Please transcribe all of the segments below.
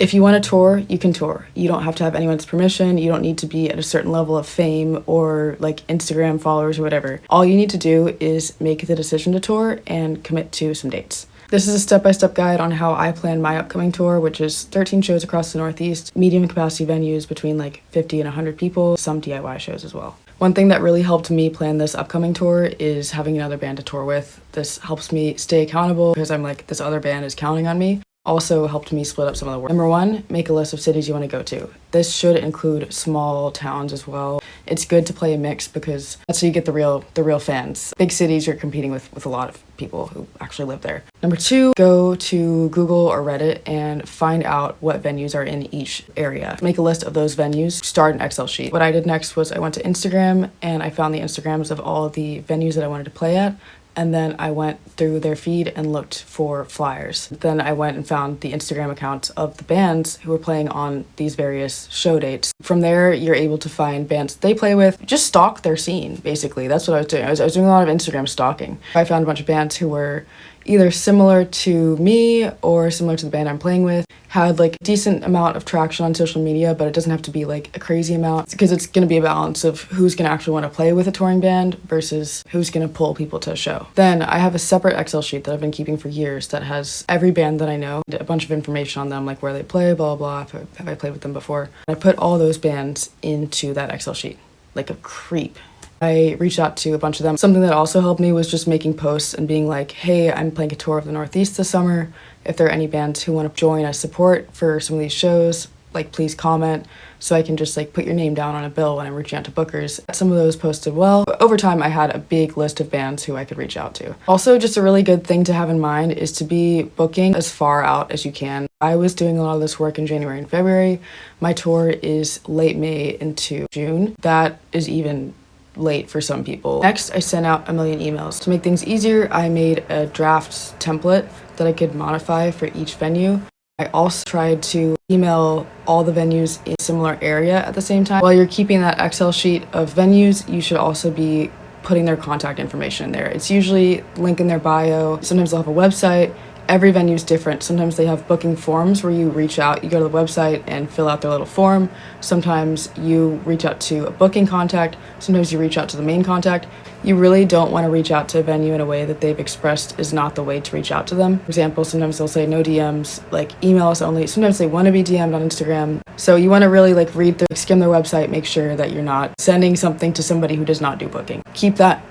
If you want to tour, you can tour. You don't have to have anyone's permission. You don't need to be at a certain level of fame or like Instagram followers or whatever. All you need to do is make the decision to tour and commit to some dates. This is a step-by-step guide on how I plan my upcoming tour, which is 13 shows across the Northeast, medium capacity venues between like 50 and 100 people, some DIY shows as well. One thing that really helped me plan this upcoming tour is having another band to tour with. This helps me stay accountable because I'm like, this other band is counting on me. Also helped me split up some of the work. Number one, make a list of cities you want to go to. This should include small towns as well. It's good to play a mix because that's how you get the real fans. Big cities, you're competing with a lot of people who actually live there. Number two, go to Google or Reddit and find out what venues are in each area. Make a list of those venues, start an Excel sheet. What I did next was I went to Instagram and I found the Instagrams of all the venues that I wanted to play at. And then I went through their feed and looked for flyers. Then I went and found the Instagram accounts of the bands who were playing on these various show dates. From there, you're able to find bands they play with. Just stalk their scene, basically. That's what I was doing. I was doing a lot of Instagram stalking. I found a bunch of bands who were either similar to me or similar to the band I'm playing with, had like a decent amount of traction on social media, but it doesn't have to be like a crazy amount because it's going to be a balance of who's going to actually want to play with a touring band versus who's going to pull people to a show. Then I have a separate Excel sheet that I've been keeping for years that has every band that I know, a bunch of information on them, like where they play, blah, blah, blah, have I played with them before. I put all those bands into that Excel sheet like a creep. I reached out to a bunch of them. Something that also helped me was just making posts and being like, hey, I'm playing a tour of the Northeast this summer. If there are any bands who want to join as support for some of these shows, like please comment so I can just like put your name down on a bill when I'm reaching out to bookers. Some of those posted well. But over time, I had a big list of bands who I could reach out to. Also, just a really good thing to have in mind is to be booking as far out as you can. I was doing a lot of this work in January and February. My tour is late May into June. That is even late for some people. Next, I sent out a million emails. To make things easier, I made a draft template that I could modify for each venue. I also tried to email all the venues in a similar area at the same time. While you're keeping that Excel sheet of venues, you should also be putting their contact information in there. It's usually link in their bio. Sometimes they'll have a website. Every venue is different. Sometimes they have booking forms where you reach out, you go to the website and fill out their little form. Sometimes you reach out to a booking contact. Sometimes you reach out to the main contact. You really don't want to reach out to a venue in a way that they've expressed is not the way to reach out to them. For example, sometimes they'll say no DMs, like email us only. Sometimes they want to be DM'd on Instagram. So you want to really like skim their website, make sure that you're not sending something to somebody who does not do booking. Keep that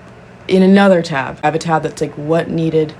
in another tab. I have a tab that's like what needed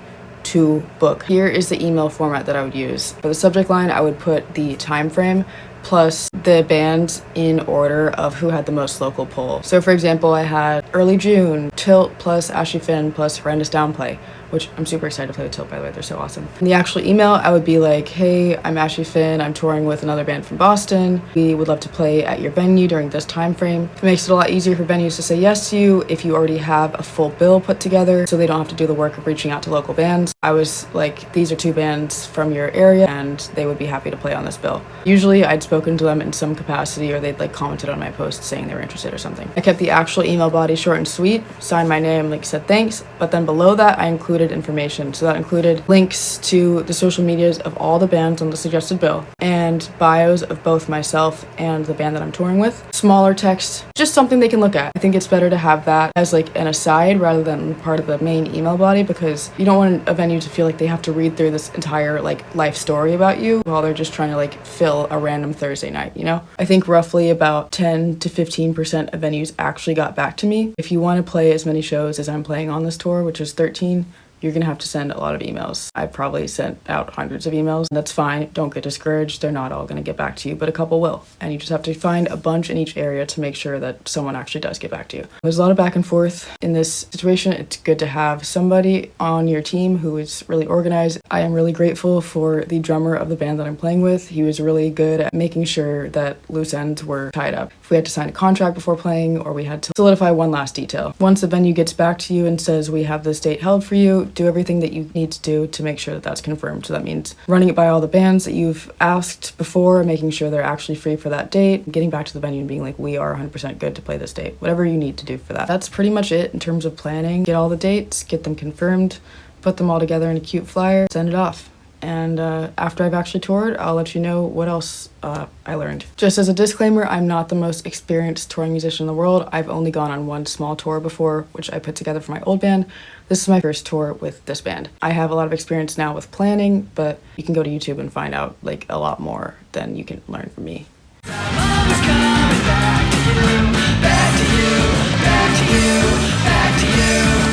to book. Here is the email format that I would use. For the subject line, I would put the time frame plus the bands in order of who had the most local pull. So for example, I had early June, Tilt plus Ashley Finn plus Horrendous Downplay, which I'm super excited to play with Tilt, by the way, they're so awesome. In the actual email, I would be like, hey, I'm Ashley Finn, I'm touring with another band from Boston. We would love to play at your venue during this time frame. It makes it a lot easier for venues to say yes to you if you already have a full bill put together, so they don't have to do the work of reaching out to local bands. I was like, these are two bands from your area, and they would be happy to play on this bill. Usually, I'd spoken to them in some capacity, or they'd like commented on my post saying they were interested or something. I kept the actual email body short and sweet, signed my name, like said thanks, but then below that, I included information. So that included links to the social medias of all the bands on the suggested bill and bios of both myself and the band that I'm touring with. Smaller text, just something they can look at. I think it's better to have that as like an aside rather than part of the main email body because you don't want a venue to feel like they have to read through this entire like life story about you while they're just trying to like fill a random Thursday night, you know? I think roughly about 10 to 15% of venues actually got back to me. If you want to play as many shows as I'm playing on this tour, which is 13, you're going to have to send a lot of emails. I've probably sent out hundreds of emails. That's fine. Don't get discouraged. They're not all going to get back to you, but a couple will. And you just have to find a bunch in each area to make sure that someone actually does get back to you. There's a lot of back and forth in this situation. It's good to have somebody on your team who is really organized. I am really grateful for the drummer of the band that I'm playing with. He was really good at making sure that loose ends were tied up. If we had to sign a contract before playing or we had to solidify one last detail. Once the venue gets back to you and says we have this date held for you, do everything that you need to do to make sure that that's confirmed. So that means running it by all the bands that you've asked before, making sure they're actually free for that date, getting back to the venue and being like, we are 100% good to play this date. Whatever you need to do for that. That's pretty much it in terms of planning. Get all the dates, get them confirmed, put them all together in a cute flyer, send it off. and after I've actually toured, I'll let you know what else I learned. Just as a disclaimer, I'm not the most experienced touring musician in the world. I've only gone on one small tour before, which I put together for my old band. This is my first tour with this band. I have a lot of experience now with planning, but you can go to YouTube and find out like a lot more than you can learn from me.